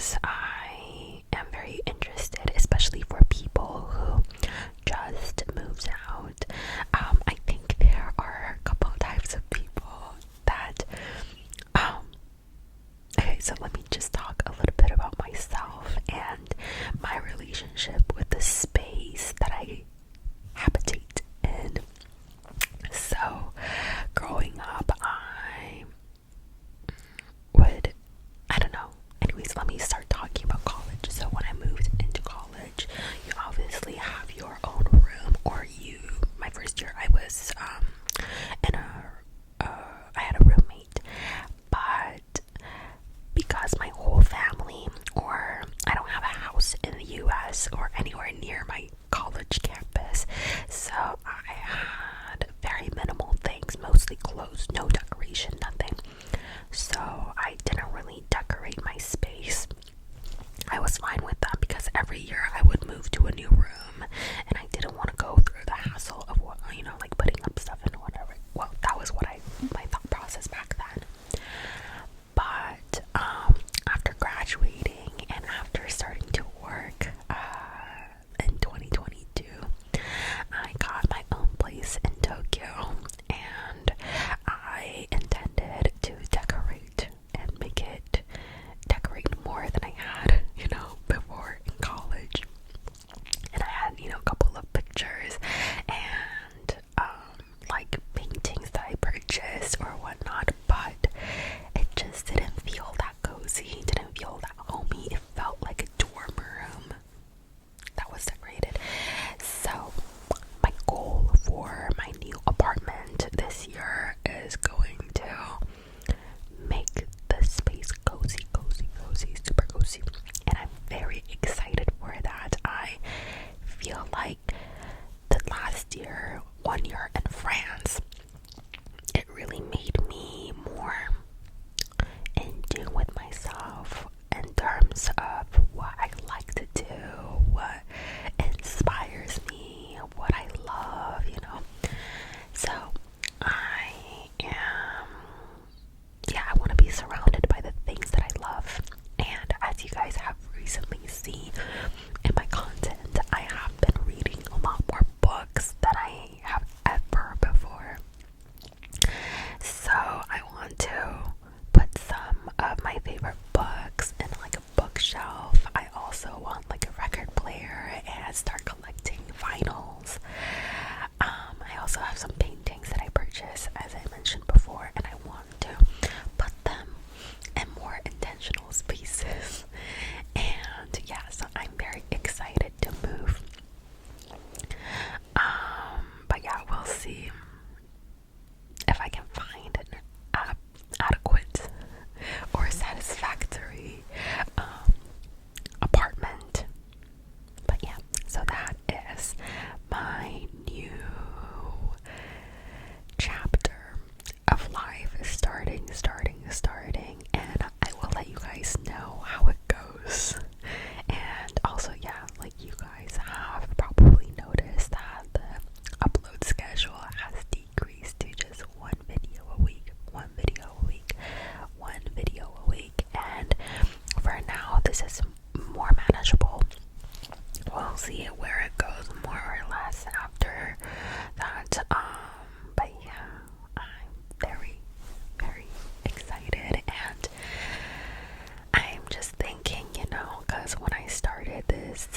because I am very interested, especially for people who just moves out. I think there are a couple of types of people that okay, so let me just talk a little bit about myself and my relationship with the space that I habitate in. So growing up, I don't know. Anyways, let me start talking about college. So when I moved into college, you obviously have your own room, or my first year I was I had a roommate, but because my whole family, or I don't have a house in the US or anywhere near my college campus, so I had very minimal things, mostly clothes, no decoration, nothing. So I didn't really decorate my space. I was fine with that because every year I would move to a new room and I didn't want to go through the hassle of what, like putting up stuff and whatever. Well, that was my thought process back then. But after graduating and after starting to work in 2022, I got my own place in Tokyo, and I intended to decorate and make it decorate more than I had, before in college. And I had, a couple of pictures and like paintings that I purchased or whatnot, but it just didn't feel that cozy, didn't feel that homey. It felt like a dorm room that was decorated. So my goal for my new apartment this year is going to make the space cozy, super cozy, and I'm very excited for that. I feel like the last year, 1 year in France, it really made me more in tune with myself in terms of what I like to do, what inspires me, what I love, So I want to be surrounded by the things that I love. And as you guys have recently seen in my content, I have been reading a lot more books than I have ever before. So I want to put some of my favorite books in like a bookshelf. I also want like a record player and start collecting vinyls. I also have some paintings that I purchased, as I mentioned before, and I want to put them in more intentional spaces. And yeah, so I'm very excited to move. But yeah, we'll see if I can find an adequate or satisfactory apartment. But yeah, so that is my new chapter of life starting, and I will let you guys know how it goes. And also, yeah, like you guys have probably noticed that the upload schedule has decreased to just one video a week, and for now this is more manageable. We'll see where it goes more or less after that. But yeah, I'm very, very excited, and I'm just thinking, because when I started this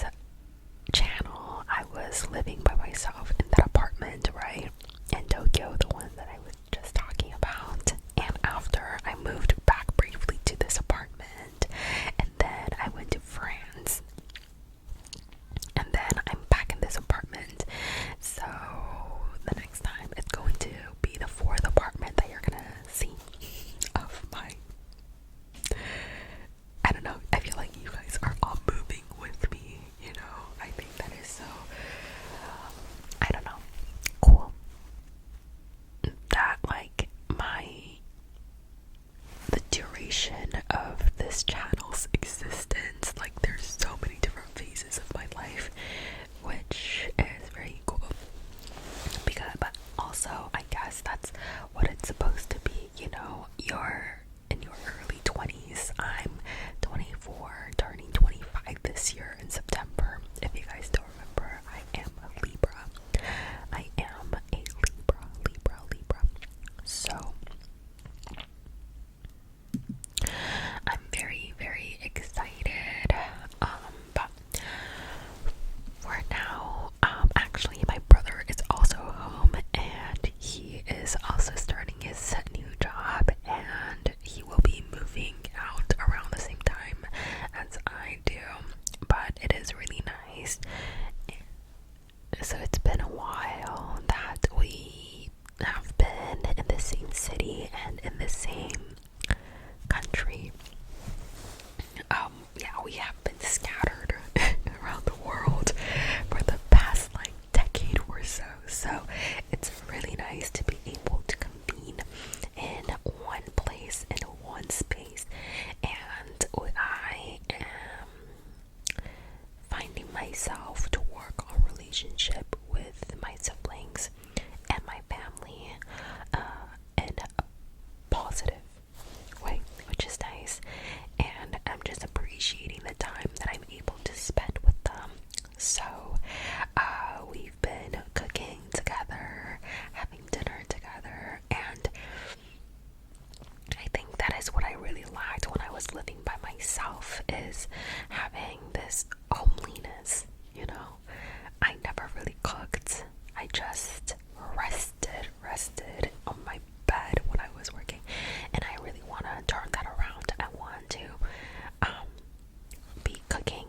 channel, I was living by myself in that apartment, right, in Tokyo, the one that I was just talking about. And after I moved back briefly to this apartment, and then I went to France, and then I'm back in this apartment. So the next time it's going to be the fourth apartment that you're gonna see of mine. I don't know, I feel like you guys are all moving with me, I think that is so, I don't know, cool. That like the duration of this channel's existence, like there's so many different phases of my life, which is very cool. But also, I guess that's what it's supposed to be, you're in your early 20s. I'm 24, guys, what I really liked when I was living by myself is having this homeliness, you know. I never really cooked. I just rested on my bed when I was working. And I really want to turn that around. I want to be cooking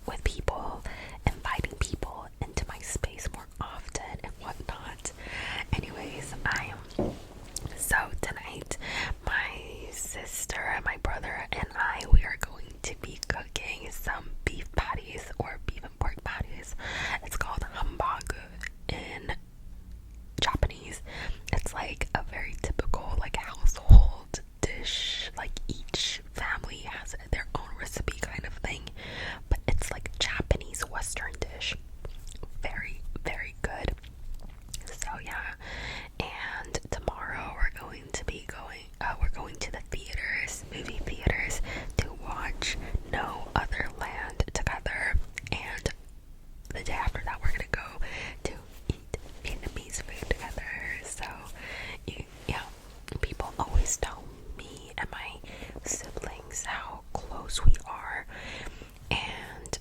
with people, inviting people into my space more often and whatnot. Anyways, so tonight my sister and my brother and we are going to be cooking some beef patties or beef and pork patties. It's called hambagu in Japanese. It's like a very typical like household dish. Like each family has their own recipe kind of thing, but it's like Japanese Western dish. Very, very good. So yeah, and tomorrow we're going to the theaters, movie theaters, to watch No Other Land together, and the day after that we're gonna go to eat Vietnamese food together. So yeah, people always tell me and my siblings how close we are, and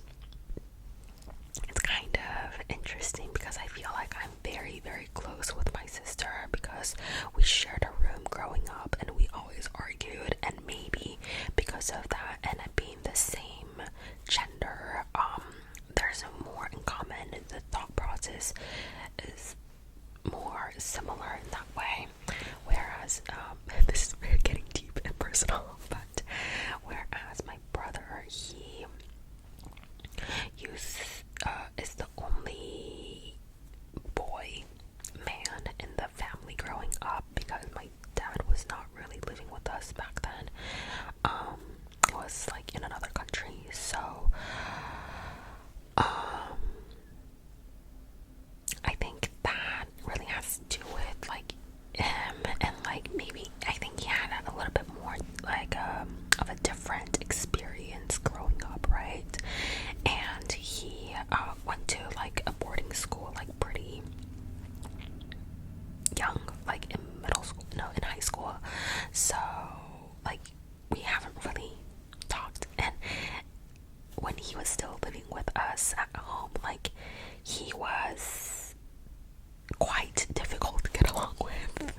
it's kind of interesting because I feel like I'm very, very close with my sister because we shared a room growing up and we always argued, and maybe because of that and it being the same gender, there's more in common. The thought process is more similar in that way, whereas this is very getting deep and personal, but whereas my brother, he is the only boy man in the family growing up because my dad was not really living with us back then. It was like in another country, so I think that really has to do with like him, and like maybe I think he had a little bit more like of a different experience growing up, right? And he went to like a boarding school like pretty young, like in in high school. So like we haven't really talked, and when he was still living with us at home, like he was quite difficult to get along with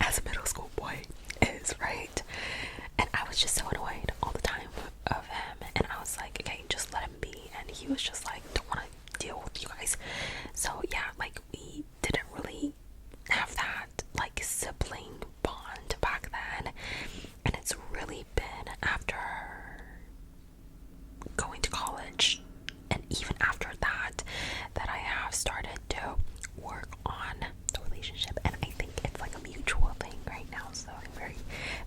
as a middle school boy is, right? And I was just so annoyed all the time of him, and I was like, okay, just let him be. And he was just like, don't want to deal with you guys. So yeah, like we didn't really have that like sibling bond back then, and it's really been after going to college and even after that I have started to work on the relationship, and I think it's like a mutual thing right now, so I'm very,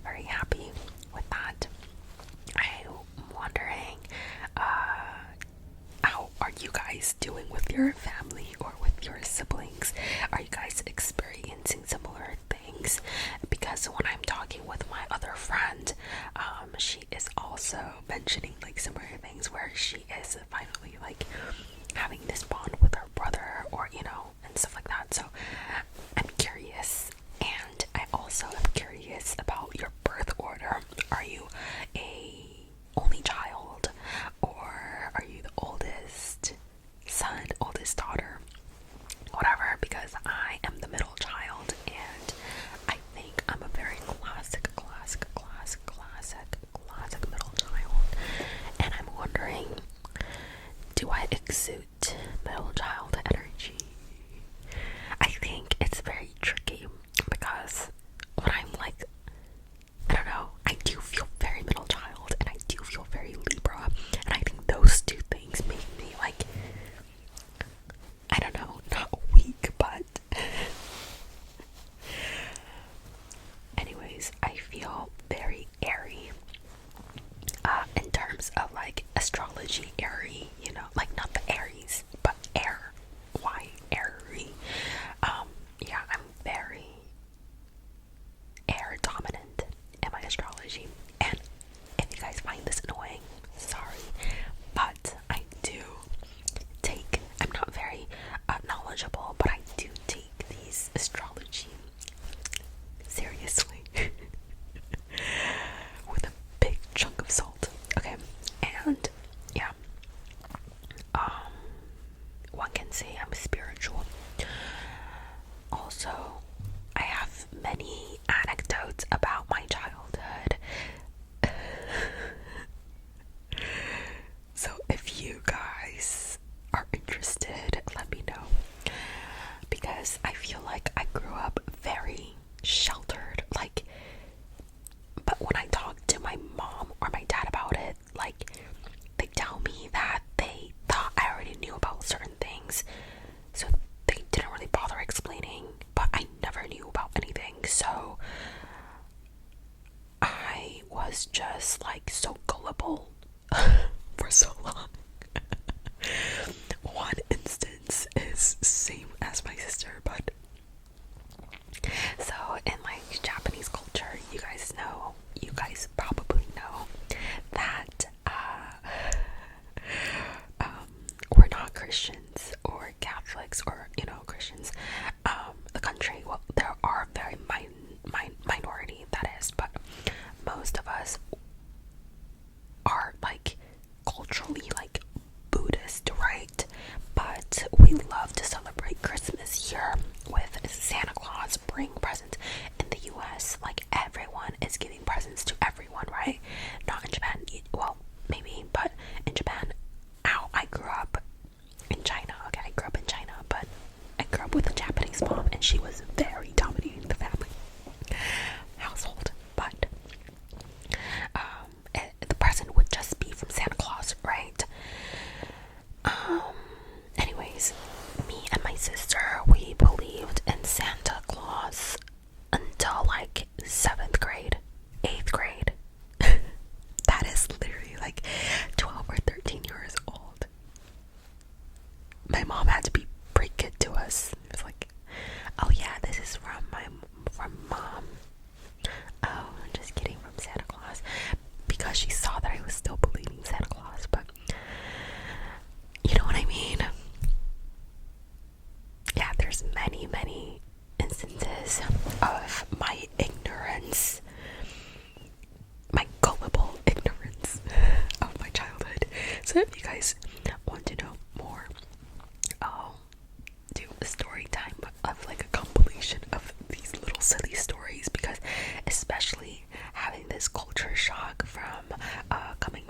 very happy with that. I'm wondering how are you guys doing with your family or with your siblings? Are you guys experiencing similar things? Because when I'm talking with my other friend, she is also mentioning like similar things where she is finally like having this bond with her brother, or and stuff like that. So I'm curious, and I also am curious about your birth order. Are you a only child, or are you the oldest son, oldest daughter, whatever? Because I am the middle child, and I think I'm a very classic middle child, and I'm wondering, do I exude middle child energy? I think was just like so gullible for so long. One instance is same as my sister, but so in like Japanese culture, you guys probably know that we're not Christians or Catholics or Christians. The country, well, there are very minority that is, but most of us are like culturally like Buddhist, right? But we love to celebrate Christmas here with Santa Claus bring presents. In the US, like everyone is giving presents to everyone, right? Not in Japan, well, maybe, but in Japan, I grew up in China. Okay, I grew up in China, but I grew up with a Japanese mom, and she was very dominating the family household. But the present would just be from Santa Claus, right? Anyways, me and my sister, we believed in Santa Claus until like 7th grade, 8th grade. That is literally like 12 or 13 years old. My mom had to break it to us. It was like, oh yeah, this is from mom. Oh, I'm just kidding, from Santa Claus. Because she saw that I was still believing Santa Claus, but you know what I mean? Yeah, there's many instances of my ignorance, my gullible ignorance of my childhood. So if you guys want to know more, I'll do a story time of like a compilation of these little silly stories, because especially having this culture shock from having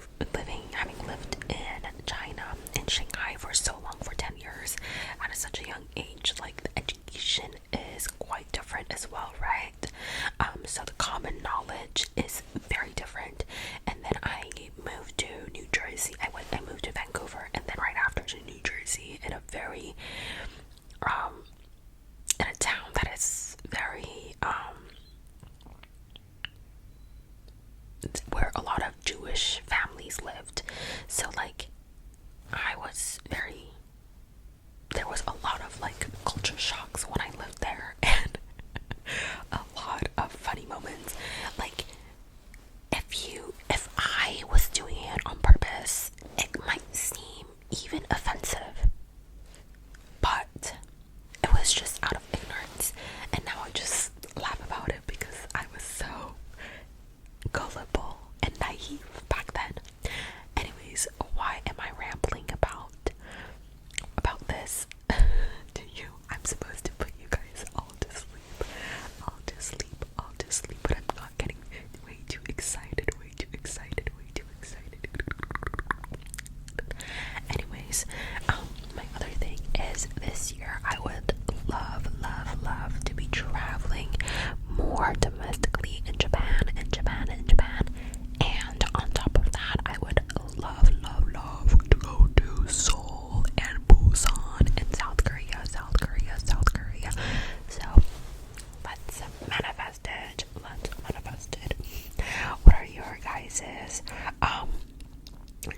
lived in China, in Shanghai for so long, for 10 years, at such a young age, like the education is quite different as well, right? So the common knowledge is very different. And then I moved to New Jersey. I moved to Vancouver, and then right after to New Jersey, in a very in a town that is very where a lot of Jewish families lived. So like there was a lot of like culture shocks when I lived there, and a lot of funny moments. Like if I was doing it on purpose, it might seem even offensive, but it was just out of ignorance, and now I just laugh about it because I was so gullible and naive back then. Anyways, why am I rambling about this to you? I'm supposed to put you guys all to sleep, but I'm not getting way too excited. Anyways, my other thing is, this year I would love to be traveling more domestically in Japan, and on top of that, I would love to go to Seoul and Busan in South Korea. So let's manifest it. What are your guys's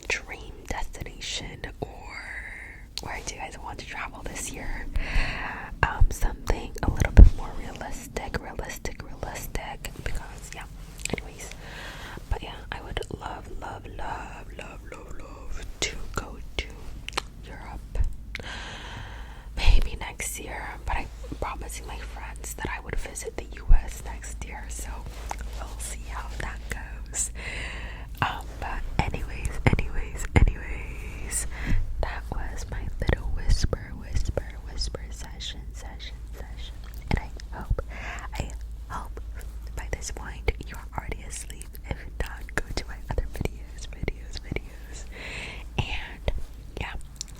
dream destination, or where do you guys want to travel this year? Something a little bit more realistic, because yeah, anyways, but yeah, I would love to go to Europe, maybe next year, but I'm promising my friends that I would visit the US next year, so we'll see how that goes. But anyways, that was my little whisper session, and I hope by this point you're already asleep. If not, go to my other videos, and yeah,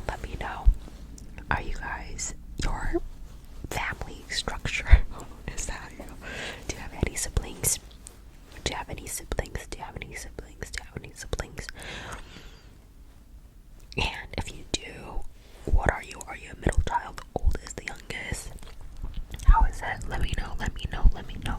let me know, are you guys, your family structure, is that you? Do you have any siblings? And if you do, what are you? Are you a middle child, oldest, the youngest? How is it? Let me know.